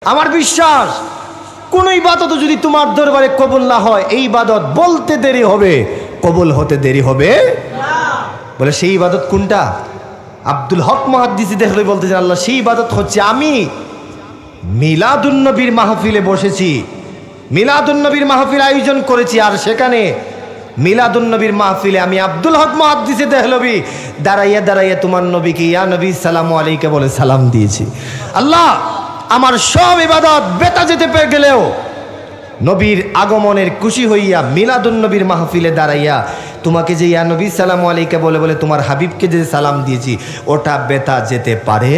আমার বিশ্বাস কোন ইবাদত যদি তোমার দরবারে কবুল না হয়, এই ইবাদত বলতে দেরি হবে, কবুল হতে দেরি হবে না। বলে সেই ইবাদত কোনটা? আব্দুল হক মুহাদ্দিসি দেখলে বলতেছেন, আল্লাহ সেই ইবাদত হচ্ছে আমি মিলাদুন নবীর মাহফিলে বসেছি, মিলাদুন নবীর মাহফিল আয়োজন করেছি, আর সেখানে মিলাদুন নবীর মাহফিলে আমি আব্দুল হক মুহাদ্দিসি দেহলভী দাঁড়াইয়া দাঁড়াইয়া তোমার নবীকে ইয়া নবী সালামু আলাইকা বলে সালাম দিয়েছি। আল্লাহ আমার সব ইবাদত বেতা যেতে পেরে গেলেও নবীর আগমনের খুশি হইয়া মিলাদুন নবীর মাহফিলে দাঁড়াইয়া তোমাকে যে ইয়া নবী সালামু আলাইকা বলে বলে তোমার হাবিবকে যে সালাম দিয়েছি ওটা বেতা যেতে পারে।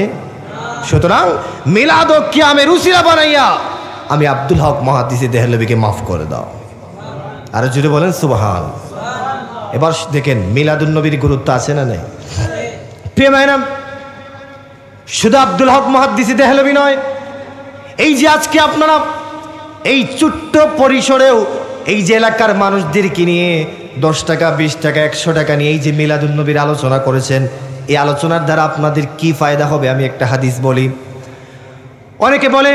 সুতরাং মিলাদ ও কিয়ামের উসিলা বানাইয়া আমি আব্দুল হক মুহাদ্দিসি দেহলভীকে মাফ করে দাও। আর যদি বলেন সুবহান। এবার দেখেন মিলাদুন নবীর গুরুত্ব আছে না নাই? প্রিয় ভাইরা, শুধু আব্দুল হক মুহাদ্দিসি দেহলভী নয়, এই যে আজকে আপনারা এই ছোট্ট পরিসরেও এই যে এলাকার মানুষদেরকে নিয়ে 10 টাকা 20 টাকা 100 টাকা নিয়ে এই যে মিলাদুন নবীর আলোচনা করেছেন, এই আলোচনার দ্বারা আপনাদের কি ফায়দা হবে? আমি একটা হাদিস বলি। অনেকে বলে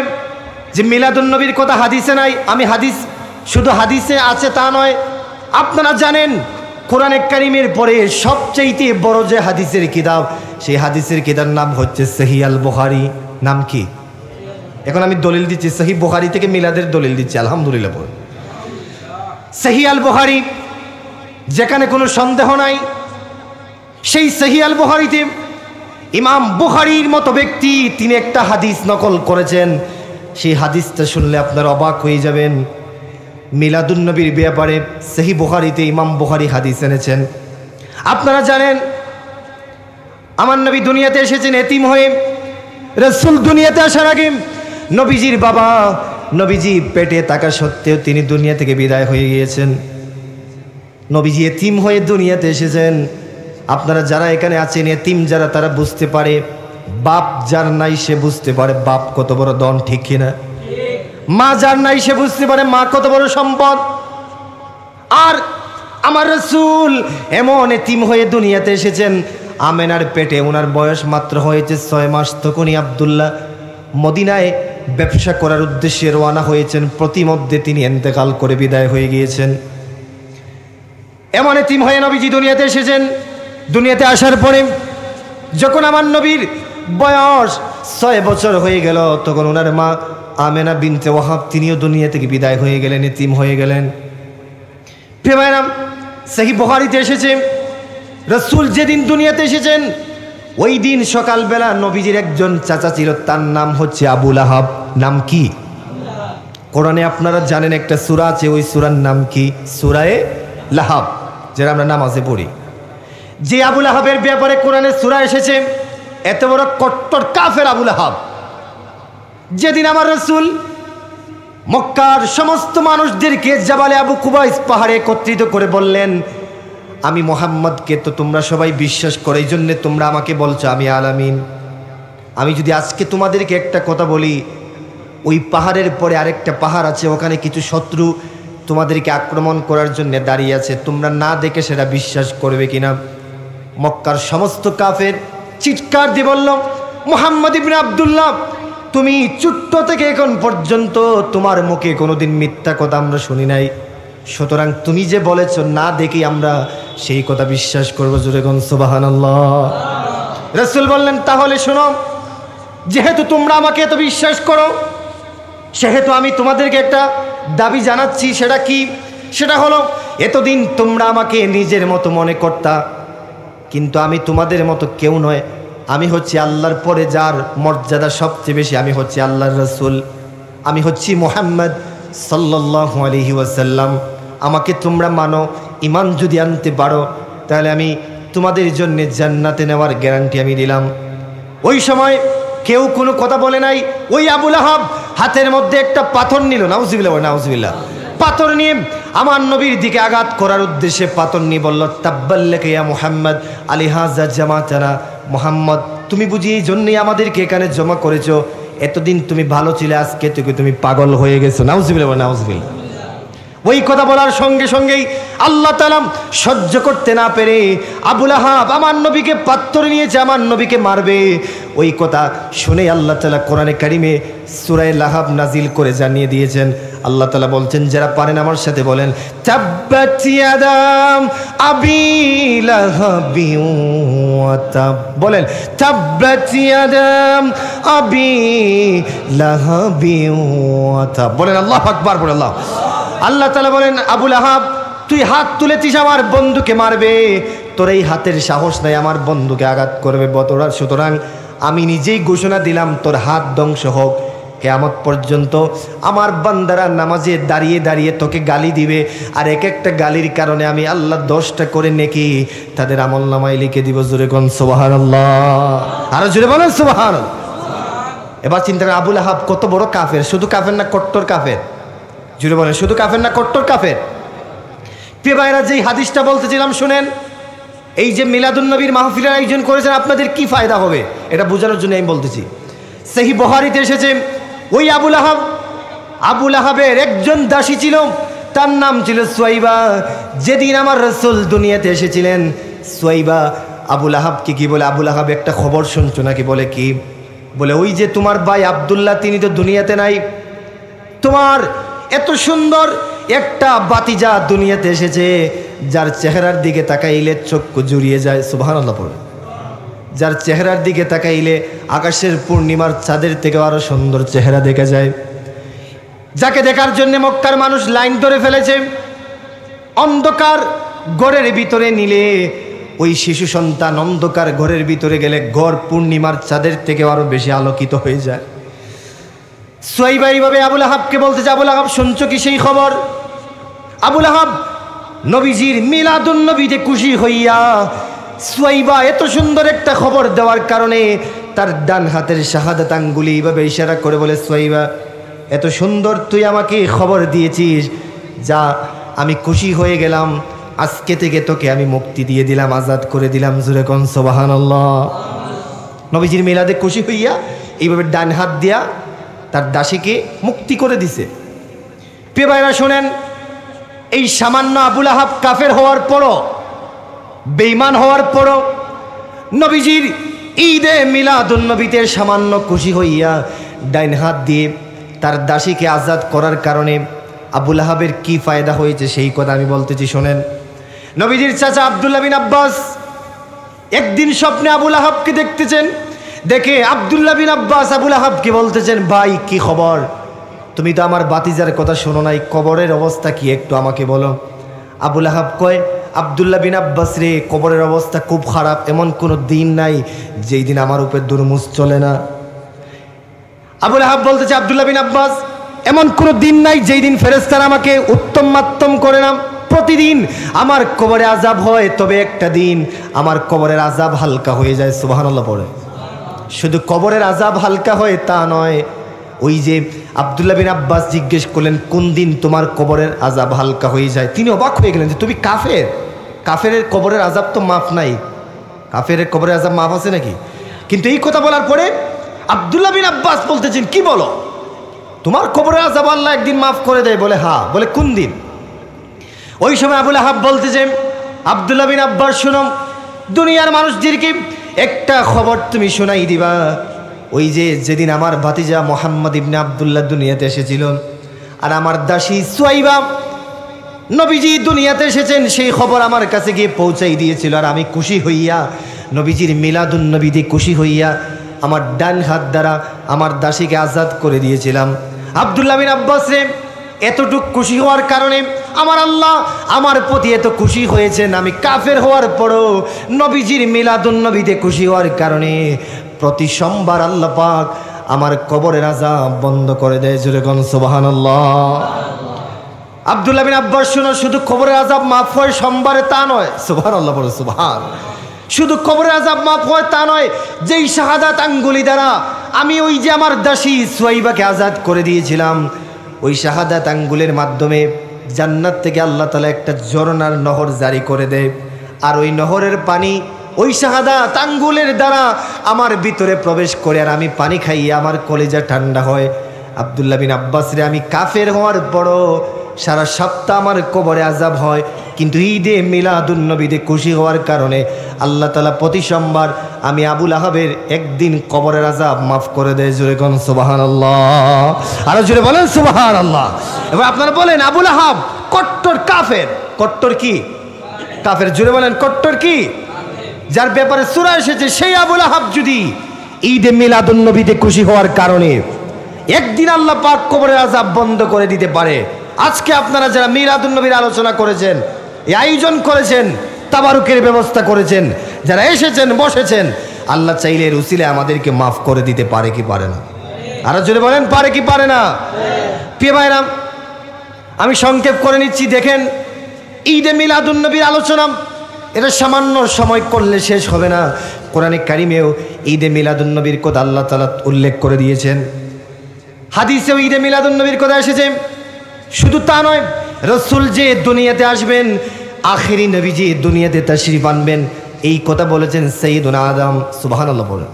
যে মিলাদুন নবীর কথা হাদিসে নাই। আমি হাদিস শুধু হাদিসে আছে তা নয়, আপনারা জানেন কোরআনে কারিমের পরে সবচেয়ে বড় যে হাদিসের কিতাব, সেই হাদিসের কিতাবের নাম হচ্ছে সহিহ আল বুখারী। নাম কি? এখন আমি দলিল দিচ্ছি, সহিহ বুখারী থেকে মিলাদের দলিল দিচ্ছি, আলহামদুলিল্লাহ। বল সহিহ আল বুখারী, যেখানে কোনো সন্দেহ নাই, সেই সহিহ আল বুখারীতে ইমাম বুখারীর মতো ব্যক্তি তিনি একটা হাদিস নকল করেছেন। সেই হাদিসটা শুনলে আপনারা অবাক হয়ে যাবেন। মিলাদুন নবীর ব্যাপারে সহিহ বুখারীতে ইমাম বুখারী হাদিস এনেছেন। আপনারা জানেন আমার নবী দুনিয়াতে এসেছেন এতিম হয়ে। রাসূল দুনিয়াতে আসার আগে নবীজির বাবা নবীজি পেটে থাকা সত্ত্বেও তিনি দুনিয়া থেকে বিদায় হয়ে গিয়েছেন। নবীজি এতিম হয়ে দুনিয়াতে এসেছেন। আপনারা যারা এখানে আছেন এতিম যারা, তারা বুঝতে পারে বাপ যার নাই সে বুঝতে পারে বাপ কত বড় ধন, ঠিক কিনা? মা যার নাই সে বুঝতে পারে মা কত বড় সম্পদ। আর আমার রাসূল এমন এতিম হয়ে দুনিয়াতে এসেছেন, আমেনার পেটে ওনার বয়স মাত্র হয়েছে 6 মাস। তখনই আব্দুল্লাহ মদিনায় ব্যবসা করার উদ্দেশ্যে রওনা হয়েছেন। প্রতিমধ্যে তিনি ইন্তেকাল করে বিদায় হয়ে গিয়েছেন। এমন এতিম হয়ে নবীজি দুনিয়াতে এসেছেন। দুনিয়াতে আসার পরে যখন আমার নবীর বয়স 6 বছর হয়ে গেল, তখন ওনার মা আমেনা বিনতে ওয়াহাব তিনিও দুনিয়া থেকে বিদায় হয়ে গেলেন, এতিম হয়ে গেলেন। প্রিয় ভাইরা, সহিহ বুখারীতে এসেছে রাসূল যেদিন দুনিয়াতে এসেছেন ওই দিন সকালবেলা নবীজির একজন চাচা ছিল, তার নাম হচ্ছে আবু লাহাব। নাম কি? কোরআনে আপনারা জানেন একটা সূরা আছে, ওই সূরার নাম কি? সূরায়ে লাহাব, যেটা আমরা নামাজে পড়ি। যে আবু লাহাবের ব্যাপারে কোরআনে সূরা এসেছে, এত বড় কট্টর কাফের আবু লাহাব, যেদিন আমার রাসূল মক্কার সমস্ত মানুষদেরকে জাবালে আবু কুবাইস পাহাড়ে একত্রিত করে বললেন, আমি মুহাম্মদকে তো তোমরা সবাই বিশ্বাস করো, এই জন্যে তোমরা আমাকে বলছো আমি আলামিন। আমি যদি আজকে তোমাদেরকে একটা কথা বলি, ওই পাহাড়ের পরে আরেকটা পাহাড় আছে, ওখানে কিছু শত্রু তোমাদেরকে আক্রমণ করার জন্য দাঁড়িয়ে আছে, তোমরা না দেখে সেটা বিশ্বাস করবে কিনা? মক্কার সমস্ত কাফের চিৎকার দিয়ে বলল, মুহাম্মদ ইবনে আব্দুল্লাহ, তুমি ছোট্ট থেকে এখন পর্যন্ত তোমার মুখে কোনোদিন মিথ্যা কথা আমরা শুনি নাই, সুতরাং তুমি যে বলেছ না দেখি আমরা সেই কথা বিশ্বাস করবো। জোরে কোন সুবহানাল্লাহ। রাসূল বললেন, তাহলে শোনো, যেহেতু তোমরা আমাকে এত বিশ্বাস করো, সেহেতু আমি তোমাদেরকে একটা দাবি জানাচ্ছি। সেটা কি? সেটা হলো, এতদিন তোমরা আমাকে নিজের মতো মনে করতা, কিন্তু আমি তোমাদের মতো কেউ নয়। আমি হচ্ছি আল্লাহর পরে যার মর্যাদা সবচেয়ে বেশি, আমি হচ্ছি আল্লাহর রাসূল, আমি হচ্ছি মুহাম্মদ সাল্লাল্লাহু আলাইহি ওয়াসাল্লাম। আমাকে তোমরা মানো, ঈমান যদি আনতে পারো, তাহলে আমি তোমাদের জন্য জান্নাতে নেওয়ার গ্যারান্টি আমি দিলাম। ওই সময় কেউ কোনো কথা বলে নাই। ওই আবু লাহাব হাতের মধ্যে একটা পাথর নিল, নাউজুবিল্লাহ নাউজুবিল্লাহ, পাথর নিয়ে আমার নবীর দিকে আঘাত করার উদ্দেশ্যে পাথর নিয়ে বলল, তাব্বাল্লাকা ইয়া মুহাম্মদ আলিহাযা জামাতানা। মুহাম্মদ, তুমি বুঝি এই জন্যই আমাদেরকে এখানে জমা করেছো? এতদিন তুমি ভালো ছিলে, আজকে থেকে তুমি পাগল হয়ে গেছো। নাউজুবিল্লাহ নাউজুবিল্লাহ। ওই কথা বলার সঙ্গে সঙ্গেই আল্লাহ তাআলা সহ্য করতে না পেরে আবু লাহাব আমার নবীকে পাথর নিয়েছে, আমার নবীকে মারবে। ওই কথা শুনে আল্লাহ তাআলা কোরআনে কারিমে সূরা লাহাব নাজিল করে জানিয়ে দিয়েছেন। আল্লাহ তাআলা বলছেন, যারা পারেন আমার সাথে বলেন, তাব্বাত ইয়াদা আবি লাহাবি ওয়া তাব। বলেন, তাব্বাত ইয়াদা আবি লাহাবি ওয়া তাব। বলেন আল্লাহু আকবার। বলেন আল্লাহ তাআলা বলেন, আবু লাহাব তুই হাত তুলেছিস আমার বন্ধুকে মারবে, তোর এই হাতের সাহস নাই আমার বন্ধুকে আঘাত করবে। সুতরাং আমি নিজেই ঘোষণা দিলাম তোর হাত ধ্বংস হোক। কিয়ামত পর্যন্ত আমার বান্দারা নামাজে দাঁড়িয়ে দাঁড়িয়ে তোকে গালি দিবে, আর এক একটা গালির কারণে আমি আল্লাহ 10টা করে নেকি তাদের আমলনামায় লিখে দিব। জোরে কোন সুবহানাল্লাহ, আরো জোরে বলেন সুবহানাল্লাহ। এবার চিন্তা করেন আবু লাহাব কত বড় কাফের। শুধু কাফের না, কট্টর কাফের। জোরে বলেন, শুধু কাফের না, কট্টর কাফের। প্রিয় ভাইরা, যেই হাদিসটা বলতেছিলাম শুনেন, এই যে মিলাদুন নবীর মাহফিলের আয়োজন করেছেন, আপনাদের কি ফায়দা হবে এটা বোঝানোর জন্য আমি বলতেছি। সহিহ বুখারীতে এসেছে, ওই আবু লাহাবের একজন দাসী ছিল, তার নাম ছিল সুয়াইবা। যেদিন আমার রাসূল দুনিয়াতে এসেছিলেন, সুয়াইবা আবু লাহাবকে কি বলে, আবু লাহাব একটা খবর শুনছো নাকি? বলে কি? বলে ওই যে তোমার ভাই আব্দুল্লাহ, তিনি তো দুনিয়াতে নাই, তোমার এত সুন্দর একটা বাতিজা দুনিয়াতে এসেছে, যার চেহারার দিকে তাকাইলে চক্ষু জুড়িয়ে যায়। সুবহানাল্লাহ পড়ে। যার চেহারার দিকে তাকাইলে আকাশের পূর্ণিমার চাঁদের থেকে আরো সুন্দর চেহারা দেখা যায়, যাকে দেখার জন্য মক্কার মানুষ লাইন ধরে ফেলেছে। অন্ধকার ঘরের ভিতরে নিলে ওই শিশু সন্তান অন্ধকার ঘরের ভিতরে গেলে ঘর পূর্ণিমার চাঁদের থেকে আরো বেশি আলোকিত হয়ে যায়। সুয়াইবা এইভাবে আবু লাহাবকে বলতেছে, আবু লাহাব শুনছো কি সেই খবর? আবু লাহাব নবীজির মিলাদুন নবীতে খুশি হইয়া সুয়াইবা এত সুন্দর একটা খবর দেওয়ার কারণে তার ডান হাতের শাহাদাত আঙ্গুলি এইভাবে ইশারা করে বলে, সুয়াইবা এত সুন্দর তুই আমাকে খবর দিয়েছিস, যা আমি খুশি হয়ে গেলাম, আজকে থেকে তোকে আমি মুক্তি দিয়ে দিলাম, আজাদ করে দিলাম। জোরে কোন সুবহানাল্লাহ। নবীজির মিলাদে খুশি হইয়া এইভাবে ডান হাত দিয়া তার দাসীকে মুক্তি করে দিছে। প্রিয় ভাইরা শোনেন, এই সামান্য আবু লাহাব কাফের হওয়ার পরও, বেঈমান হওয়ার পরও নবীজির ঈদে মিলাদুন নবীতে সামান্য খুশি হইয়া ডাইন হাত দিয়ে তার দাসীকে আজাদ করার কারণে আবু লাহাবের কি ফায়দা হয়েছে সেই কথা আমি বলতেছি শোনেন। নবীজির চাচা আব্দুল্লাহ বিন আব্বাস একদিন স্বপ্নে আবু লাহাবকে দেখতেছেন। দেখে আব্দুল্লাহ বিন আব্বাস আবু লাহাবকে বলতেছেন, ভাই কি খবর? তুমি তো আমার বাতিজার কথা শোনো নাই, কবরের অবস্থা কি একটু আমাকে বলো। আবু লাহাব কয়, আব্দুল্লাহ বিন আব্বাস রে, কবরের অবস্থা খুব খারাপ, এমন কোনো দিন নাই যেই দিন আমার উপর দুরমুজ চলে না। আবু লাহাব বলতেছে, আব্দুল্লাহ বিন আব্বাস এমন কোনো দিন নাই যেই দিন ফেরেশতারা আমাকে উত্তম মাত্তম করে না, প্রতিদিন আমার কবরে আযাব হয়, তবে একটা দিন আমার কবরের আযাব হালকা হয়ে যায়। সুবহানাল্লাহ পড়ে। শুধু কবরের আযাব হালকা হয় তা নয়, ওই যে আব্দুল্লাহ বিন আব্বাস জিজ্ঞেস করলেন, কোন দিন তোমার কবরের আযাব হালকা হয়ে যায়? তিনি অবাক হয়ে গেলেন যে তুমি কাফের, কাফেরের কবরের আযাব তো মাফ নাই, কাফেরের কবরের আযাব মাফ আছে নাকি? কিন্তু এই কথা বলার পরে আব্দুল্লাহ বিন আব্বাস বলতেছেন, কি বলো, তোমার কবরের আযাব আল্লাহ একদিন মাফ করে দেয়? বলে হ্যাঁ। বলে কোন দিন? ওই সময় আবু লাহাব বলতেছে, আব্দুল্লাহ বিন আব্বাস শোনো, দুনিয়ার মানুষদেরকে একটা খবর তুমি শোনাই দিবা, ওই যে যেদিন আমার ভাতিজা মোহাম্মদ ইবনে আব্দুল্লাহ দুনিয়াতে এসেছিল, আর আমার দাসী সুয়াইবা নবীজি দুনিয়াতে এসেছেন সেই খবর আমার কাছে গিয়ে পৌঁছাই দিয়েছিল, আর আমি খুশি হইয়া নবীজির মিলাদুন নবীতে খুশি হইয়া আমার ডান হাত দ্বারা আমার দাসীকে আজাদ করে দিয়েছিলাম। আব্দুল্লাহ বিন আব্বাস রে, এতটুক খুশি হওয়ার কারণে আমার আল্লাহ আমার প্রতি এত খুশি হয়েছেন, আমি কাফের হওয়ার পরও নবীজির মিলাদুন নবীতে খুশি হওয়ার কারণে প্রতি সোমবার আল্লাহ পাক আমার কবরের আযাব বন্ধ করে দেয়। জোরে কোন সুবহানাল্লাহ। আব্দুল্লাহ বিন আব্বাস শুনো, শুধু কবরের আযাব মাফ হয় সোমবারে তা নয়। সুবহানাল্লাহ বলে সুবহান। শুধু কবরের আযাব মাফ হয় তা নয়, যেই শাহাদাত আঙ্গুলি দ্বারা আমি ওই যে আমার দাসী সুয়াইবাকে আজাদ করে দিয়েছিলাম, ওই শাহাদাত আঙ্গুলের মাধ্যমে জান্নাত থেকে আল্লাহ তাআলা একটা ঝর্ণার নহর জারি করে দেয়, আর ওই নহরের পানি ওই শাহাদাত আঙ্গুলের দ্বারা আমার ভিতরে প্রবেশ করে, আর আমি পানি খাইয়ে আমার কলিজা ঠান্ডা হয়। আব্দুল্লাহ বিন আব্বাস রে, আমি কাফের হওয়ার পরও সারা সপ্তাহ আমার কবরে আযাব হয়, কিন্তু ঈদে মিলাদুন নবীতে খুশি হওয়ার কারণে আল্লাহ তাআলা প্রতি সোমবার আমি আবুল আহাবের একদিন কবরের আযাব মাফ করে দেয়। জোরে কোন সুবহানাল্লাহ, আরো জোরে বলেন সুবহানাল্লাহ। এবার আপনারা বলেন আবুল আহাব কট্টর কাফের। কট্টর কি? কাফের। জোরে বলেন কট্টর কি? যার ব্যাপারে সূরা এসেছে সেই আবুল আহাব যদি ঈদে মিলাদুন নবীতে খুশি হওয়ার কারণে একদিন আল্লাহ পাক কবরের আযাব বন্ধ করে দিতে পারে। আজকে আপনারা যারা মিলাদুন নবীর আলোচনা করেছেন, এই আয়োজন করেছেন, তাবারুকের ব্যবস্থা করেছেন, যারা এসেছেন বসেছেন, আল্লাহ চাইলে এর উসিলে আমাদেরকে মাফ করে দিতে পারে কি পারে না? আরো জোরে বলেন পারে কি পারে না? প্রিয় ভাইরা, আমি সংক্ষেপ করে নিচ্ছি। দেখেন, ঈদে মিলাদুন নবীর আলোচনা এটা সামান্য সময় করলে শেষ হবে না। কোরআনে কারিমেও ঈদে মিলাদুন নবীর কথা আল্লাহ তাআলা উল্লেখ করে দিয়েছেন। হাদিসেও ঈদে মিলাদুন নবীর কথা এসেছে। শুধু তা নয়, রাসূল যে দুনিয়াতে আসবেন, আখেরি নবী যে দুনিয়াতে তাশরীফ আনবেন, এই কথা বলেছেন সাইয়্যিদুনা আদম। সুবহানাল্লাহ বলেন।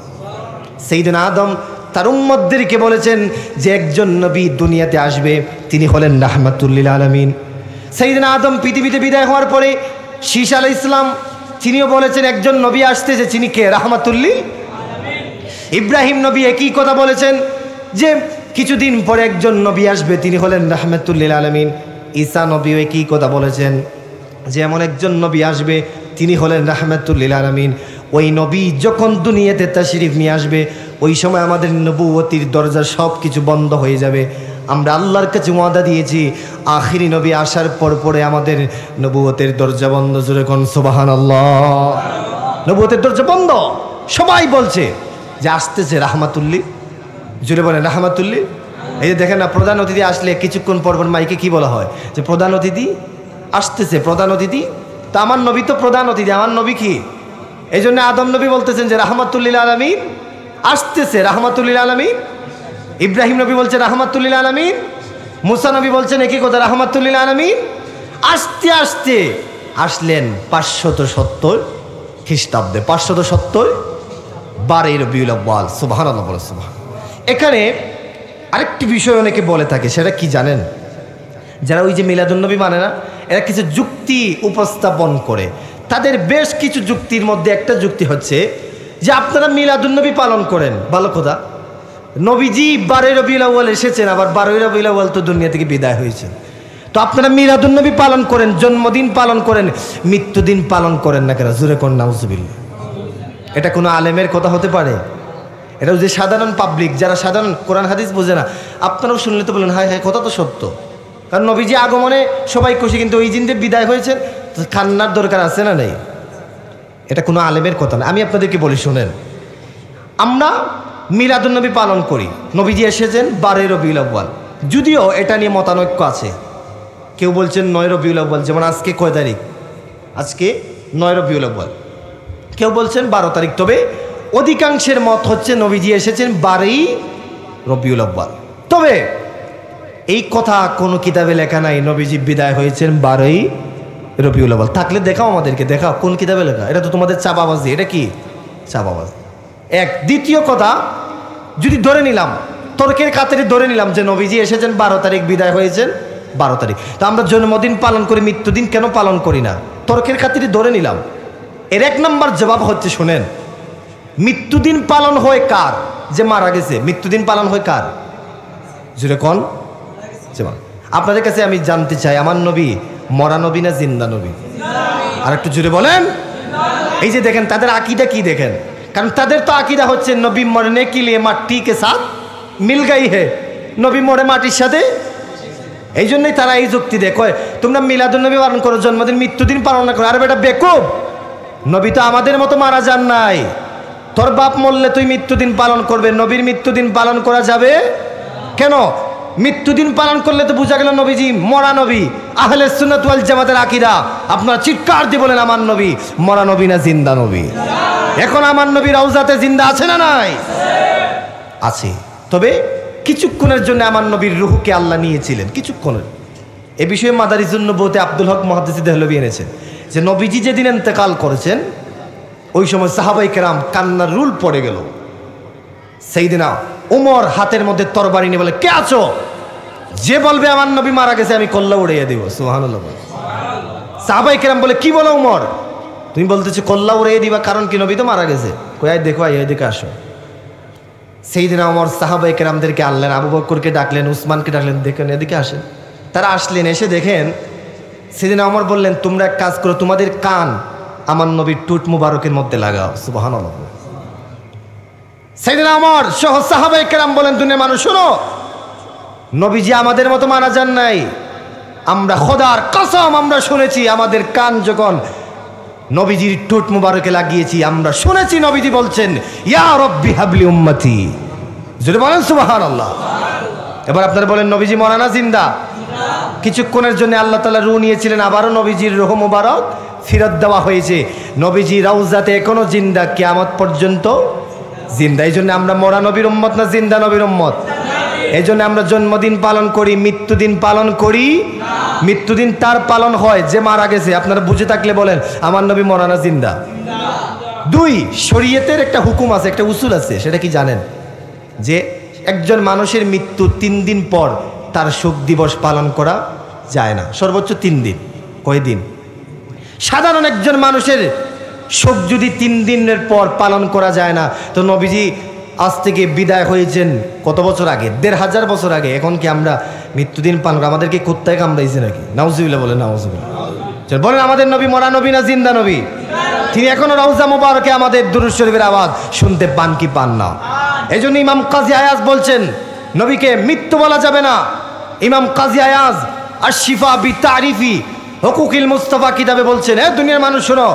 সাইয়্যিদুনা আদম তার উম্মতদেরকে বলেছেন যে একজন নবী দুনিয়াতে আসবে, তিনি হলেন রাহমাতুল লিল আলামিন। সাইয়্যিদুনা আদম পৃথিবীতে বিদায় হওয়ার পরে শীস আলাইহিস সালাম তিনিও বলেছেন একজন নবী আসতেছে, যিনি কে? রাহমাতুল লিল আলামিন। ইব্রাহিম নবী একই কথা বলেছেন যে কিছুদিন পরে একজন নবী আসবে, তিনি হলেন রাহমাতুল লিল আলামিন। ঈসা নবীও একই কথা বলেছেন যে এমন একজন নবী আসবে, তিনি হলেন রাহমাতুল লিল আলামিন। ওই নবী যখন দুনিয়াতে তাশরীফ নিয়ে আসবে, ওই সময় আমাদের নবুয়তির দরজা সব কিছু বন্ধ হয়ে যাবে। আমরা আল্লাহর কাছে ওয়াদা দিয়েছি, আখিরি নবী আসার পরে আমাদের নবুয়তের দরজা বন্ধ। জোরে কোন সুবহানাল্লাহ। নবুয়তের দরজা বন্ধ। সবাই বলছে যে আসতেছে রাহমাতুল্লিল। জোরে বলেন রাহমাতুল্লিল। এই যে দেখেন না, প্রধান অতিথি আসলে কিছুক্ষণ পর মাইকে কি বলা হয় যে প্রধান অতিথি আসতেছে, প্রধান অতিথি। তা আমার নবী তো প্রধান অতিথি, আমার নবী কি? এই জন্য আদম নবী বলতেছেন যে রাহমাতুল লিল আলামিন আসতেছে, রাহমাতুল লিল আলামিন। ইব্রাহিম নবী বলছেন রাহমাতুল লিল আলামিন। মুসা নবী বলছেন একই কথা, রাহমাতুল লিল আলামিন। আস্তে আস্তে আসলেন 570 খ্রিস্টাব্দে, 570 12 রবিউল আউয়াল। সুবহানাল্লাহ বলে সুবহান। এখানে আরেকটি বিষয় অনেকে বলে থাকে, সেটা কি জানেন? যারা ওই যে মিলাদুন নবী মানে না, এরা কিছু যুক্তি উপস্থাপন করে। তাদের বেশ কিছু যুক্তির মধ্যে একটা যুক্তি হচ্ছে যে আপনারা মিলাদুন নবী পালন করেন, ভালো কথা। নবীজি 12 রবিউল আউয়াল এসেছেন, আবার 12 রবিউল আউয়াল তো দুনিয়া থেকে বিদায় হয়েছেন। তো আপনারা মিলাদুন নবী পালন করেন, জন্মদিন পালন করেন, মৃত্যুদিন পালন করেন না কেন? জোরে কোন নাউজুবিল্লাহ। এটা কোনো আলেমের কথা হতে পারে? এটা যে সাধারণ পাবলিক, যারা সাধারণ কোরআন হাদিস বোঝে না, আপনারাও শুনলে তো বলেন হায় হায়, কথা তো সত্য। কারণ নবীজি আগমনে সবাই খুশি, কিন্তু ওই দিন যে বিদায় হয়েছেন কান্নার দরকার আছে না নেই? এটা কোনো আলেমের কথা না। আমি আপনাদেরকে বলি শুনেন, আমরা মিলাদুন নবী পালন করি। নবীজি এসেছেন 12 রবিউল আউয়াল, যদিও এটা নিয়ে মতানৈক্য আছে। কেউ বলছেন 9 রবিউল আউয়াল, যেমন আজকে কয় তারিখ? আজকে 9 রবিউল আউয়াল। কেউ বলছেন 12 তারিখ। তবে অধিকাংশের মত হচ্ছে নবীজি এসেছেন 12 রবিউল আউয়াল। তবে এই কথা কোনো কিতাবে লেখা নাই নবীজি বিদায় হয়েছেন 12 রবিউল আউয়াল। থাকলে দেখাও, আমাদেরকে দেখাও কোন কিতাবে লেখা। এটা তো তোমাদের চাপাবাজি। এটা কি চাপাবাজি? এক। দ্বিতীয় কথা, যদি ধরে নিলাম, তর্কের খাতিরে ধরে নিলাম যে নবীজি এসেছেন 12 তারিখ, বিদায় হয়েছেন 12 তারিখ, তো আমরা জন্মদিন পালন করি, মৃত্যুদিন কেন পালন করি না? তর্কের খাতিরে ধরে নিলাম। এর 1 নম্বর জবাব হচ্ছে, শুনেন, মৃত্যুদিন পালন হয় কার? যে মারা গেছে। মৃত্যুদিন পালন হয় কার? জুড়ে কোন? আপনাদের কাছে আমি জানতে চাই, আমার নবী মরা নবী না জিন্দা নবী? আর একটু জুড়ে বলেন। এই যে দেখেন তাদের আকীদা কি দেখেন, কারণ তাদের তো আকীদা হচ্ছে নবী মরনে के लिए মাটি के साथ मिल गई है, নবী মরে মাটির সাথে। এই জন্যই তারা এই যুক্তি দেয়, কয় তোমরা মিলাদুন নবী পালন করো, জন্মদিন মৃত্যুদিন পালন না করো। আরে বেটা বেকুব, নবী তো আমাদের মতো মারা যান নাই। তোর বাপ মরলে তুই মৃত্যুদিন পালন করবে, নবীর মৃত্যুদিন পালন করা যাবে কেন? মৃত্যুদিন পালন করলে তো বোঝা গেল নবীজি মরা নবী। আহলে সুন্নাত ওয়াল জামাতের আকীদা, আপনারা চিৎকার দিয়ে বলেন আমার নবী মরা নবী না জিন্দা নবী? এখন আমার নবী রওজাতে জিন্দা আছে না নাই? আছে। তবে কিছুক্ষণের জন্য আমার নবীর রূহকে আল্লাহ নিয়েছিলেন, কিছুক্ষণের। এ বিষয়ে মাদারিজুন নবুওয়াতে আব্দুল হক মুহাদ্দিস দেহলভী এনেছেন যে নবীজি যেদিন ইন্তেকাল করেছেন, ওই সময় সাহাবায়ে কেরাম কান্নার রুল পড়ে গেল। সাইয়েদনা ওমর হাতের মধ্যে তরবারি নিয়ে বলে, কে আছো? যে বলবে আমার নবী মারা গেছে আমি কল্লা উড়াইয়া দেব। সুবহানাল্লাহ। সাহাবায়ে কেরাম বলে কি বলো উমর, তুমি বলতেছো কল্লা উড়িয়ে দিবা, কারণ কি নবী তো মারা গেছে। কই দেখো এদিকে আসো। সেইদিনা ওমর সাহাবায়ে কেরামদেরকে আনলেন, আবু বকরকে ডাকলেন, উসমানকে ডাকলেন, দেখেন এদিকে আসেন। তারা আসলেন, এসে দেখেন সেদিনা ওমর বললেন তোমরা এক কাজ করো, তোমাদের কান আমার নবীর টুট মুবারকের মধ্যে লাগাও। সুবহানাল্লাহ। সেদিনা ওমর সহ সাহাবায়ে কেরাম বলেন দুনিয়ার মানুষ শোনো, নবীজি আমাদের মতো মারা যান নাই, আমরা খোদার কসম আমরা শুনেছি, আমাদের কান যখন নবীজির টুট মুবারকে লাগিয়েছি আমরা শুনেছি নবীজি বলছেন ইয়া রব্বি হাবলি উম্মতি। যদি বলেন সুবহানাল্লাহ। এবার আপনারা বলেন নবীজি মরা না জিন্দা? কিছুক্ষণের জন্য আল্লাহ তাআলা রূহ নিয়েছিলেন, আবারও নবীজির রূহ মুবারক ফিরত দেওয়া হয়েছে। নবীজি রওজাতে এখনো জিন্দা, কিয়ামত পর্যন্ত জিন্দা। এই জন্য আমরা মরা নবীর উম্মত না জিন্দা নবীর উম্মত? এই জন্য আমরা জন্মদিন পালন করি, মৃত্যুদিন পালন করি। মৃত্যুদিন তার পালন হয় যে মারা গেছে। আপনারা বুঝে থাকলে বলেন আমার নবী মরা না জিন্দা? দুই, শরীয়তের একটা হুকুম আছে, একটা উসুল আছে, সেটা কি জানেন? যে একজন মানুষের মৃত্যু 3 দিন পর তার শোক দিবস পালন করা যায় না, সর্বোচ্চ 3 দিন। কয়দিন? সাধারণ একজন মানুষের শোক যদি 3 দিনের পর পালন করা যায় না, তো নবীজি আজ থেকে বিদায় হয়েছেন কত বছর আগে? 1500 বছর আগে। এখন কি আমরা মৃত্যুদিন পালন করি? আমাদেরকে কুত্তায় কামড়াইছে নাকি? নাউজুবিল্লাহ বলেন, নাউজুবিল্লাহ। বলেন আমাদের নবী মরা নবী না জিন্দা নবী? তিনি এখনো রওজা মুবারকে আমাদের দুরূদ শরীফের আওয়াজ শুনতে পান কি পান না? এই জন্য ইমাম কাজী আয়াজ বলছেন নবীকে মৃত্যু বলা যাবে না। ইমাম কাজী আয়াজ আশ-শিফা বি-তারিফি হুকুকিল মুস্তাফা কিতাবে বলছেন, দুনিয়ার মানুষ শোনো,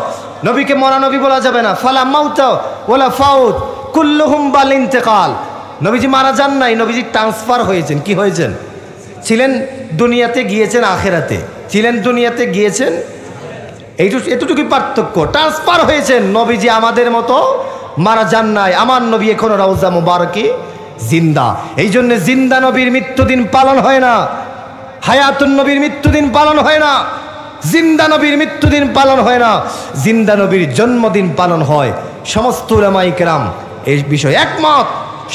নবীকে মরা নবী বলা যাবে না। ফালা মাউতা ওয়ালা ফাউত কুল্লুহুম বাল ইন্তেকাল। নবীজি মারা যান নাই, নবীজি ট্রান্সফার হয়েছেন। কি হয়েছেন? ছিলেন দুনিয়াতে, গিয়েছেন আখেরাতে। ছিলেন দুনিয়াতে, গিয়েছেন, এতটুকুই পার্থক্য। ট্রান্সফার হয়েছেন। নবীজি আমাদের মতো মারা যান নাই। আমার নবী এখনো রওজা মুবারকে জিন্দা। এই জন্য জিন্দা নবীর মৃত্যুদিন পালন হয় না, হায়াতুন নবীর মৃত্যুদিন পালন হয় না, জিন্দা নবীর মৃত্যুদিন পালন হয় না, জিন্দা নবীর জন্মদিন পালন হয়। সমস্ত উলামায়ে কেরাম এই বিষয়ে একমত।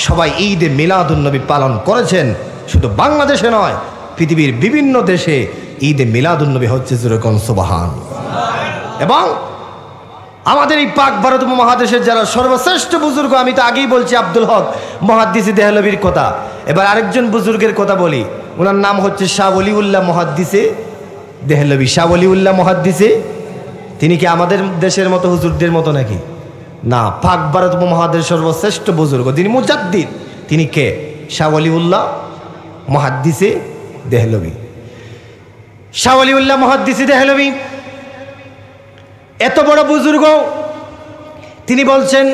সবাই ঈদে মিলাদুন নবী পালন করেছেন। শুধু বাংলাদেশে নয়, পৃথিবীর বিভিন্ন দেশে ঈদে মিলাদুন নবী হচ্ছে যেরকম সুবহান। এবং আমাদের এই পাক ভারত উপমহাদেশের যারা সর্বশ্রেষ্ঠ বুজুর্গ, আমি তো আগেই বলছি আব্দুল হক মুহাদ্দিসে দেহলভির কথা। এবার আরেকজন বুজুর্গের কথা বলি, ওনার নাম হচ্ছে শাহ ওলিউল্লাহ মুহাদ্দিসে দেহলভি। শাহ ওলিউল্লাহ মুহাদ্দিসে, তিনি কি আমাদের দেশের মতো হুজুরদের মতো নাকি? না, পাক ভারত উপমহাদেশের সর্বশ্রেষ্ঠ বুজুর্গ, তিনি মুজাদ্দিদ। তিনি কে? শাহ ওলিউল্লাহ মুহাদ্দিসে দেহলভি। শাহ ওলিউল্লাহ মুহাদ্দিসে দেহলভি এত বড় বুজুর্গ, তিনি বলছেন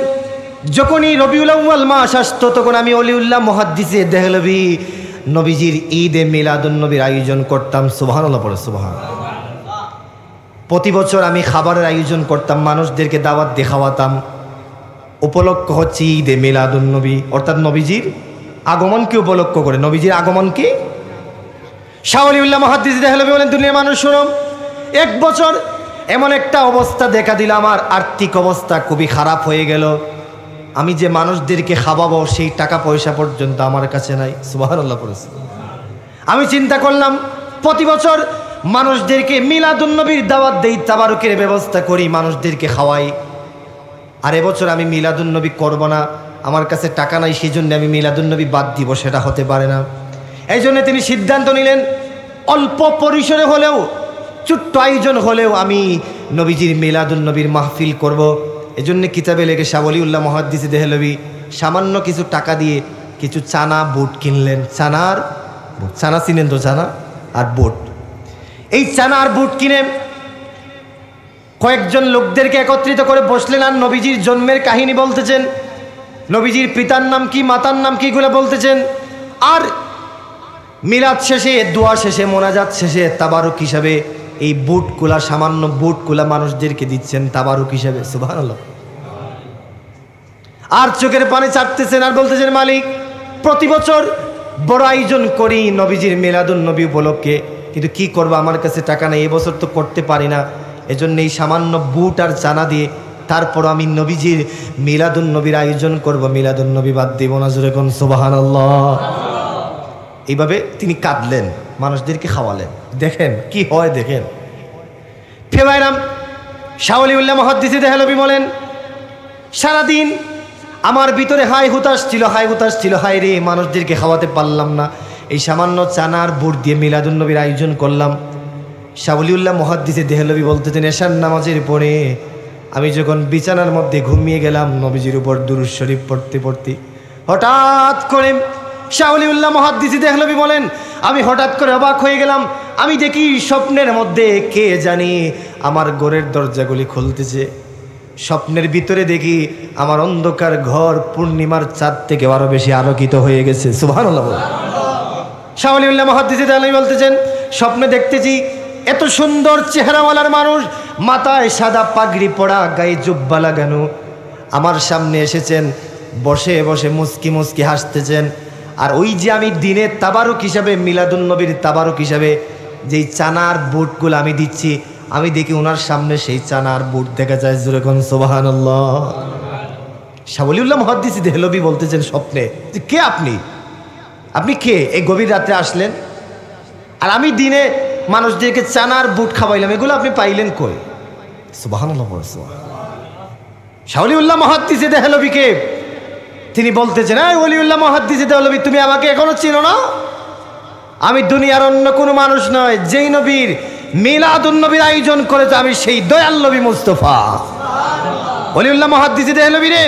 যখনই রবিউল আউয়াল মাস আসতো তখন আমি ওলিউল্লাহ মুহাদ্দিসে দেহলভি নবীজির ঈদে মিলাদুন নবীর আয়োজন করতাম। সুবহানাল্লাহ পড়ে সুবহানাল্লাহ। প্রতি বছর আমি খাবারের আয়োজন করতাম, মানুষদেরকে দাওয়াত দেখাওয়াতাম। উপলক্ষ হচ্ছে ঈদে মিলাদুন নবী, অর্থাৎ নবীজির আগমনকে উপলক্ষ করে। নবীজির আগমনকে শাহ ওলিউল্লাহ মুহাদ্দিসে দেহলভি বলেন, দুনিয়ার মানুষ শোনো, এক বছর এমন একটা অবস্থা দেখা দিল, আমার আর্থিক অবস্থা খুবই খারাপ হয়ে গেল। আমি যে মানুষদেরকে খাওয়াবো সেই টাকা পয়সা পর্যন্ত আমার কাছে নাই। সুবহানাল্লাহ পড়েছে। আমি চিন্তা করলাম প্রতি বছর মানুষদেরকে মিলাদুন নবীর দাওয়াত দেই, তাবারুকের ব্যবস্থা করি, মানুষদেরকে খাওয়াই। আর এবছর আমি মিলাদুন নবী করব না, আমার কাছে টাকা নাই, সেই জন্য আমি মিলাদুন নবী বাদ দিব, সেটা হতে পারে না। এই জন্য তিনি সিদ্ধান্ত নিলেন অল্প পরিসরে হলেও, ছোট্ট আয়োজন হলেও আমি নবীজির মিলাদুন নবীর মাহফিল করব। এজন্য কিতাবে লেগে শাহ ওলিউল্লাহ মুহাদ্দিসে দেহলভি সামান্য কিছু টাকা দিয়ে কিছু চানা বুট কিনলেন। চানার বুট, চানা চিনেন তো? চানা আর বুট, এই চানা আর বুট কিনে কয়েকজন লোকদেরকে একত্রিত করে বসলেন আর নবীজির জন্মের কাহিনী বলতেছেন, নবীজির পিতার নাম কি, মাতার নাম কি, এগুলো বলতেছেন। আর মিলাদ শেষে, দোয়া শেষে, মোনাজাত শেষে তাবারুক হিসাবে এই বুটগুলা, সামান্য বুটগুলা মানুষদেরকে দিচ্ছেন তাবারুক হিসাবে। সুবহানাল্লাহ। আর চোখের পানি ছাড়তেছেন আর বলতেছেন, মালিক প্রতি বছর বড় আয়োজন করি নবীজির মিলাদুন নবী উপলক্ষে, কিন্তু কি করবো, আমার কাছে টাকা নেই, এবছর তো করতে পারি না। এজন্য এই সামান্য বুট আর চানা দিয়ে তারপর আমি নবীজির মিলাদুন নবীর আয়োজন করব, মিলাদুন নবী বাদ দিব না। জোরে কোন সুবহানাল্লাহ। এইভাবে তিনি কাঁদলেন, মানুষদেরকে খাওয়ালেন। দেখেন কি হয়, দেখেন প্রিয় ভাইরাম, শাহ ওলিউল্লাহ মুহাদ্দিসে দেহলভী বলেন, সারাদিন আমার ভিতরে হাই হুতাশ ছিল, হাই রে মানুষদেরকে খাওয়াতে পারলাম না, এই সামান্য চানার বুট দিয়ে মিলাদুন্নবীর আয়োজন করলাম। শাহ ওলিউল্লাহ মুহাদ্দিসে দেহলভী বলতেছেন, এশার নামাজের পরে আমি যখন বিছানার মধ্যে ঘুমিয়ে গেলাম, নবীজির উপর দুরূদ শরীফ পড়তে পড়তে হঠাৎ করে শাহ ওলিউল্লাহ মুহাদ্দিসে দেহলভী বলেন, আমি হঠাৎ করে অবাক হয়ে গেলাম। আমি দেখি স্বপ্নের মধ্যে কে জানি আমার ঘরের দরজাগুলি খুলতেছে। স্বপ্নের ভিতরে দেখি আমার অন্ধকার ঘর পূর্ণিমার চাঁদ থেকে আরো বেশি আলোকিত হয়ে গেছে। সুবহানাল্লাহ। শাহ ওলিউল্লাহ মুহাদ্দিসে দেহলভী বলতেছেন, স্বপ্নে দেখতেছি এত সুন্দর চেহারাওয়ালার মানুষ, মাথায় সাদা পাগড়ি পরা, গায়ে জুব্বা লাগানো, আমার সামনে এসেছেন, বসে বসে মুস্কি মুস্কি হাসতেছেন। আর ওই যে আমি দিনের তাবারুক হিসাবে, মিলাদুন্নবীর তাবারুক হিসাবে যেই চানার বুটগুলো আমি দিচ্ছি, আমি দেখি ওনার সামনে সেই চানার বুট দেখা যায়। জোরে কোন সুবহানাল্লাহ। শাহ ওলিউল্লাহ মুহাদ্দিসে দেহলভী বলতেছেন স্বপ্নে, যে কে আপনি? আপনি কে? এই গভীর রাত্রে আসলেন, আর আমি দিনে মানুষদেরকে চানার বুট খাওয়াইলাম, এগুলো আপনি পাইলেন কই? সুবহানাল্লাহ। শাহ ওলিউল্লাহ মুহাদ্দিসে দেহলভীকে তিনি বলতেছেন, এই ওলিউল্লাহ মুহাদ্দিসে দেহলভী, তুমি আমাকে এখনো চিনো না? আমি দুনিয়ার অন্য কোনো মানুষ নয়, যেই নবীর মিলাদুন্নবীর আয়োজন করেছে আমি সেই দয়াল নবী মুস্তাফা। ওলিউল্লাহ মুহাদ্দিসে দেহলভী রে,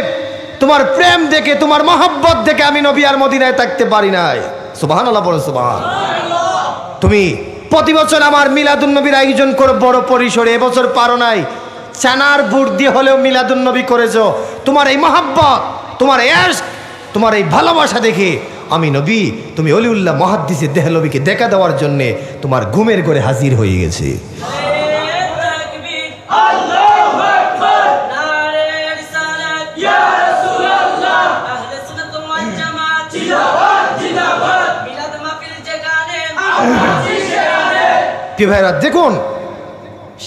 তোমার প্রেম দেখে, তোমার মহব্বত দেখে আমি নবী আর মদিনায় থাকতে পারি নাই। সুবহানাল্লাহ, বলো সুবহানাল্লাহ। তুমি প্রতি বছর আমার মিলাদুন্নবীর আয়োজন করো বড় পরিসরে, এবছর পারো নাই, চানার বুট দিয়ে হলেও মিলাদুন্নবী করেছো। তোমার এই মহব্বত, তোমার ইশক, তোমার এই ভালোবাসা দেখে আমি নবী, তুমি ওলিউল্লাহ মুহাদ্দিসে দেহলভীকে দেখা দেওয়ার জন্যে তোমার ঘুমের ঘরে হাজির হয়ে গেছে। ভাইরা দেখুন,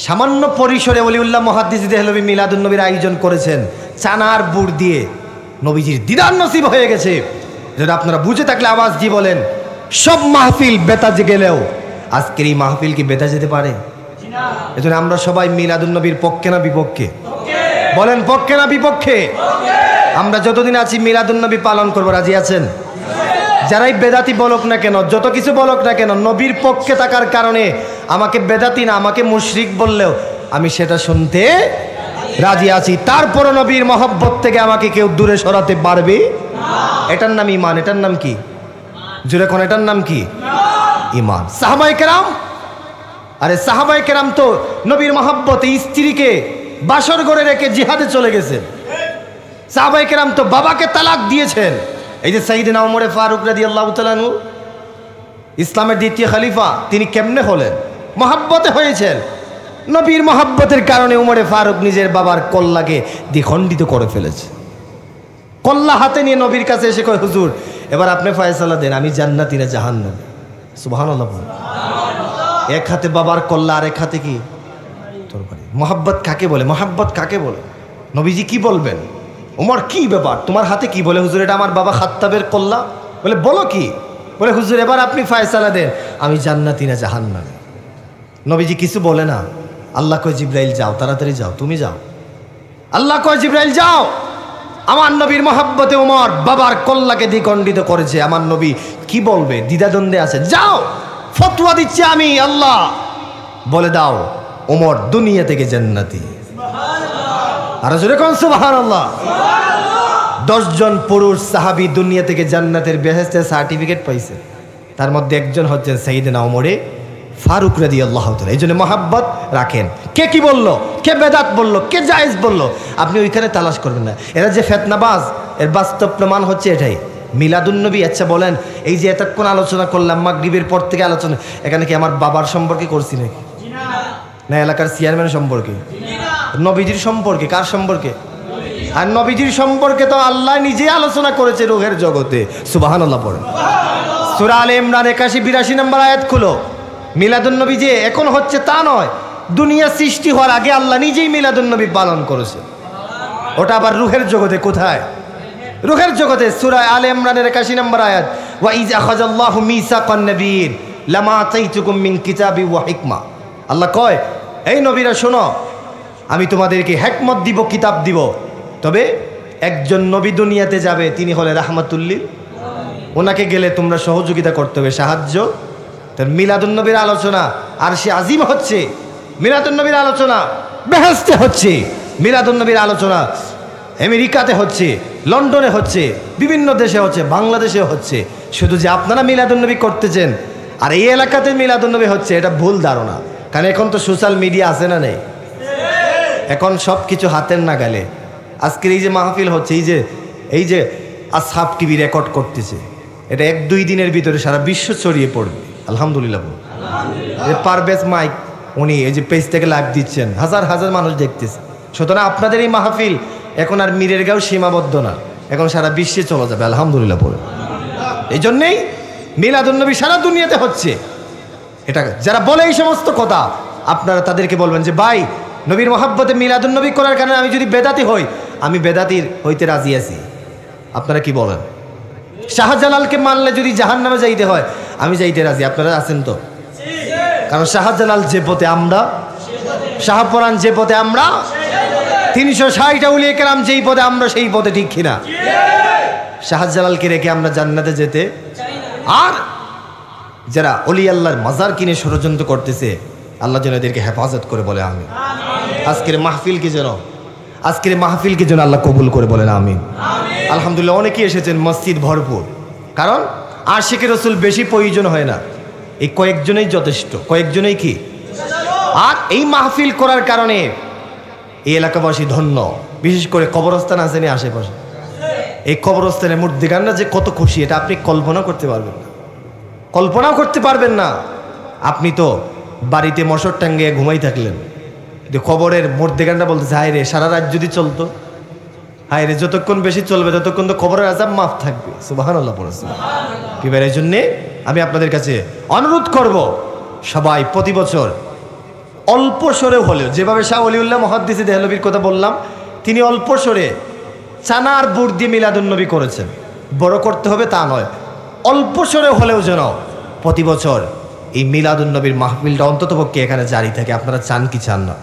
সামান্য পরিসরে ওলিউল্লাহ মুহাদ্দিসে দেহলভী মিলাদুন্নবীর আয়োজন করেছেন, চানার বুট দিয়ে নবীজির দিদার নসিব হয়ে গেছে। যেটা আপনারা বুঝে থাকলে আওয়াজ দিয়ে বলেন, সব মাহফিল বেতাজে গেলেও আজকের এই মাহফিল কি বেতা যেতে পারে? এজন্য আমরা সবাই মিলাদুন্নবীর পক্ষে না বিপক্ষে? বলেন, পক্ষে না বিপক্ষে? আমরা যতদিন আছি মিলাদুন্নবী পালন করবো, রাজি আছেন? যারাই বেদাতি বলক না কেন, যত কিছু বলক না কেন, নবীর পক্ষে থাকার কারণে আমাকে বেদাতি না, আমাকে মুশরিক বললেও আমি সেটা শুনতে রাজি আছি। তারপর নবীর মহব্বত থেকে আমাকে কেউ দূরে সরাতে পারবে? এটার নাম ঈমান। এটার নাম কি? জোরে কোন, এটার নাম কি? ঈমান। সাহাবায়ে কেরাম, আরে সাহাবায়ে কেরাম তো নবীর মহব্বতে স্ত্রীকে বাসর ঘরে রেখে জিহাদে চলে গেছেন। সাহাবায়ে কেরাম তো বাবাকে তালাক দিয়েছেন। এই যে সাইয়েদনা ওমর ফারুক রাদিয়াল্লাহু তাআলা আনহু, ইসলামের দ্বিতীয় খলিফা, তিনি কেমনে হলেন? মহব্বতে হয়েছেন। নবীর মহব্বতের কারণে ওমর ফারুক নিজের বাবার কল্লাকে দ্বিখণ্ডিত করে ফেলেছে। কল্লা হাতে নিয়ে নবীর কাছে এসে কয়, হুজুর এবার আপনি ফয়সালা দেন, আমি জান্নাতি না জাহান্নামী? সুবহানাল্লাহ। এক হাতে বাবার কল্লা, আর এক হাতে কি তরবারি। মহব্বত কাকে বলে? মহব্বত কাকে বলে? নবীজি কি বলবেন? ওমর কি ব্যাপার, তোমার হাতে কি? বলে, হুজুর এটা আমার বাবা খাত্তাবের কল্লা। বলে, বলো কি? বলে, হুজুর এবার আপনি ফয়সালা দেন, আমি জান্নাতি না জাহান্নামী? নবীজি কিছু বলে না। আল্লাহ কয়, জিবরাইল যাও, তাড়াতাড়ি যাও, তুমি যাও। আল্লাহ কয়, জিবরাইল যাও, আমার নবীর মহব্বতে ওমর বাবার কল্লাকে দ্বিখণ্ডিত করেছে। আমার নবী কি বলবে? দ্বিধাদ্বন্দ্বে আছে। যাও, ফতোয়া দিচ্ছি আমি আল্লাহ, বলে দাও ওমর দুনিয়া থেকে জান্নাতি। আর জোরে কোন সুবহানাল্লাহ। 10 জন পুরুষ সাহাবী দুনিয়া থেকে জান্নাতের বেহেশতের সার্টিফিকেট পাইছে, তার মধ্যে একজন হচ্ছেন সাইয়েদনা ওমর ফারুক রাদিয়াল্লাহু তাআলা। এই জন্য মহব্বত রাখেন। কে কি বললো, কে বেদাত বললো, কে জায়েজ বললো, আপনি ওইখানে তালাশ করবেন না। এরা যে ফেতনাবাজ, এর বাস্তব প্রমাণ হচ্ছে এটাই। মিলাদুন্নবী, আচ্ছা বলেন, এই যে এতক্ষণ আলোচনা করলাম, মাগরিবের পর থেকে আলোচনা, এখানে কি আমার বাবার সম্পর্কে করছি নাকি? না এলাকার চেয়ারম্যান সম্পর্কে? নবীজির সম্পর্কে? কার সম্পর্কে? আর নবীজির সম্পর্কে তো আল্লাহ নিজেই আলোচনা করেছে রূহের জগতে। সুবহানাল্লাহ পড়েন। সূরা আলে ইমরান 81-82 নম্বর আয়াত খুলো। মিলাদুন্নবী যে এখন হচ্ছে তা নয়, দুনিয়া সৃষ্টি হওয়ার আগে আল্লাহ নিজেই মিলাদুন্নবী পালন করেছে। ওটা আবার রূহের জগতে। কোথায়? রূহের জগতে। সূরা আলে ইমরানের 81 নম্বর আয়াত, ওয়া ইজ আখাযাল্লাহু মিসাকান নাবিয়্যিন লামা আতাইতুকুম মিন কিতাবি ওয়া হিকমা। আল্লাহ কয়, এই নবীরা শোনো, আমি তোমাদেরকে হিকমত দিব, কিতাব দিব, তবে একজন নবী দুনিয়াতে যাবে, তিনি হলে রাহমাতুল্লিল, ওনাকে গেলে তোমরা সহযোগিতা করতে হবে, সাহায্য। তার মিলাদুন্নবীর আলোচনা আর সে আজিম হচ্ছে, মিলাদুন্নবীর আলোচনা বেহেশতে হচ্ছে, মিলাদুন্নবীর আলোচনা আমেরিকাতে হচ্ছে, লন্ডনে হচ্ছে, বিভিন্ন দেশে হচ্ছে, বাংলাদেশে হচ্ছে। শুধু যে আপনারা মিলাদুন্নবী করতেছেন আর এই এলাকাতে মিলাদুন্নবী হচ্ছে, এটা ভুল ধারণা। কারণ এখন তো সোশ্যাল মিডিয়া আছে না নেই, এখন সব কিছু হাতের নাগালে। আজকের এই যে মাহফিল হচ্ছে, এই যে আসহাব টিভি রেকর্ড করতেছে, এটা 1-2 দিনের ভিতরে সারা বিশ্ব ছড়িয়ে পড়বে, আলহামদুলিল্লাহ। পারভেজ মাইক উনি এই যে পেজ থেকে লাইভ দিচ্ছেন, হাজার হাজার মানুষ দেখতেছে। সুতরাং আপনাদের এই মাহফিল এখন আর মীরের গাঁও সীমাবদ্ধ না, এখন সারা বিশ্বে চলে যাবে, আলহামদুলিল্লাহ পড়ে। এই জন্যেই মিলাদুন্নবী সারা দুনিয়াতে হচ্ছে। এটা যারা বলে এই সমস্ত কথা, আপনারা তাদেরকে বলবেন যে ভাই, নবীর মহাব্বতে মিলাদুন্নবী করার কারণে আমি যদি বেদাতি হই, আমি বেদাতির হইতে রাজি আছি। আপনারা কি বলেন? শাহজালালকে মানলে যদি জাহান্নামে যাইতে হয়, আমি যাইতে রাজি। আপনারা আছেন তো? কারণ শাহজালাল যে পথে আমরা, শাহপরান যে পথে আমরা, 360 আউলিয়া কেরাম যেই পথে আমরা, সেই পথে, ঠিক কিনা? শাহজালালকে রেখে আমরা জান্নাতে যেতে, আর যারা অলি আল্লাহর মাজার কিনে ষড়যন্ত্র করতেছে, আল্লাহ যেন এদেরকে হেফাজত করে, বলে আমিন। আজকের মাহফিলকে যেন আল্লাহ কবুল করে, বলেন আমিন। আলহামদুলিল্লাহ, অনেকেই এসেছেন, মসজিদ ভরপুর। কারণ আশিকের রাসূল বেশি প্রয়োজন হয় না, এই কয়েকজনেই যথেষ্ট, কয়েকজনেই কি। আর এই মাহফিল করার কারণে এই এলাকাবাসী ধন্য। বিশেষ করে কবরস্থান আছে না আশেপাশে, এই কবরস্থানের মুর্দিগানরা যে কত খুশি, এটা আপনি কল্পনাও করতে পারবেন না। আপনি তো বাড়িতে মশর টাঙ্গে ঘুমাই থাকলেন, খবরের মুর্দিগানরা বলতেছে, হায় রে, সারা রাত যদি চলতো, হায় রে, যতক্ষণ বেশি চলবে ততক্ষণ তো খবরের আযাব মাফ থাকবে। সুবহানাল্লাহ পড়েছে। এর জন্যে আমি আপনাদের কাছে অনুরোধ করব, সবাই প্রতি বছর অল্প স্বরে হলেও, যেভাবে শাহ ওলিউল্লাহ মুহাদ্দিসে দেহলভির কথা বললাম, তিনি অল্প স্বরে চানা আর বুট দিয়ে মিলাদুন্নবী করেছেন। বড় করতে হবে তা নয়, অল্প স্বরে হলেও যেন প্রতি বছর এই মিলাদুন্নবীর মাহফিলটা অন্ততপক্ষে এখানে জারি থাকে। আপনারা চান কি চান না?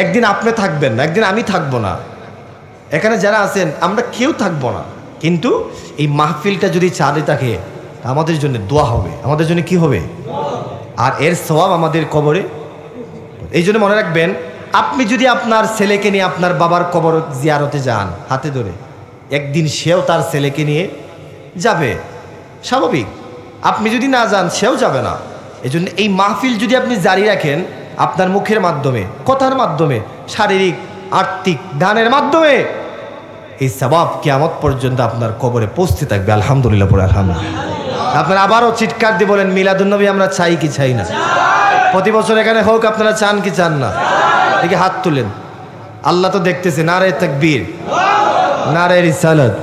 একদিন আপনি থাকবেন না, একদিন আমি থাকবো না, এখানে যারা আছেন আমরা কেউ থাকবো না, কিন্তু এই মাহফিলটা যদি চালু থাকে, আমাদের জন্য দোয়া হবে, আমাদের জন্য কি হবে, আর এর সওয়াব আমাদের কবরে। এই জন্য মনে রাখবেন, আপনি যদি আপনার ছেলেকে নিয়ে আপনার বাবার কবর জিয়ারতে যান হাতে ধরে, একদিন সেও তার ছেলেকে নিয়ে যাবে, স্বাভাবিক। আপনি যদি না যান, সেও যাবে না। এই জন্য এই মাহফিল যদি আপনি জারি রাখেন, আপনার মুখের মাধ্যমে, কথার মাধ্যমে, শারীরিক, আর্থিক দানের মাধ্যমে, এই সওয়াব কিয়ামত পর্যন্ত আপনার কবরে পৌঁছতে থাকবে। আলহামদুলিল্লাহ পড়ে আলহামদুলিল্লাহ। আপনারা আবারও চিৎকার দিয়ে বলেন, মিলাদুন্নবী আমরা চাই কি চাই না? প্রতি বছর এখানে হোক, আপনারা চান কি চান না? দেখে হাত তুলেন, আল্লাহ তো দেখতেছে। নারে তাকবীর, নারে রিসালাত।